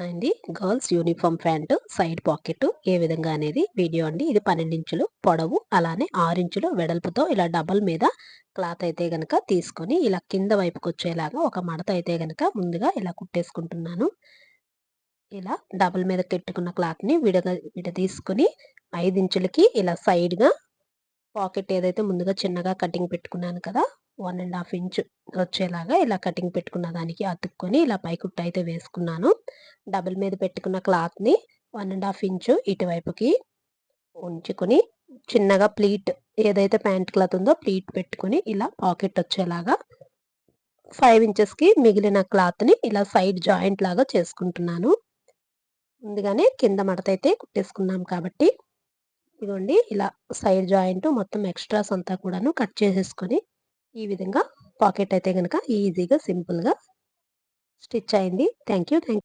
అండి girls uniform pant side pocket ఏ విధంగా అనేది వీడియో అండి. ఇది 12 ఇంచులు పొడవు, అలానే 6 ఇంచులు వెడల్పుతో ఇలా డబల్ మీద క్లాత్ అయితే గనక తీసుకొని ఇలా కింద వైపుకి వచ్చేలాగా ఒక మడత అయితే గనక ముందుగా ఇలా కుట్టేసుకుంటున్నాను. ఇలా డబల్ మీద పెట్టుకున్న క్లాత్ని విడదీసుకొని 5 ఇంచులకి ఇలా సైడ్గా పాకెట్ ఏదైతే ముందుగా చిన్నగా కటింగ్ పెట్టుకున్నాను కదా, 1.5 ఇంచు వచ్చేలాగా ఇలా కటింగ్ పెట్టుకున్న దానికి అతుక్కొని ఇలా పైకుట్టు అయితే వేసుకున్నాను. డబుల్ మీద పెట్టుకున్న క్లాత్‌ని 1.5 ఇంచు ఇటువైపుకి ఉంచుకొని చిన్నగా ప్లీట్ ఏదైతే ప్యాంట్ క్లాత్ ఉందో ప్లీట్ పెట్టుకొని ఇలా పాకెట్ వచ్చేలాగా 5 ఇంచెస్‌కి మిగిలిన క్లాత్‌ని ఇలా సైడ్ జాయింట్ లాగా చేసుకుంటున్నాను. ముందుగానే కింద మడతైతే కుట్టేసుకున్నాం కాబట్టి ఇదిగోండి ఇలా సైడ్ జాయింట్ మొత్తం ఎక్స్‌ట్రాస్ అంతా కూడాను కట్ చేసేసుకొని ఈ విధంగా పాకెట్ అయితే గనక ఈజీగా సింపుల్‌గా స్టిచ్ అయింది. Thank you.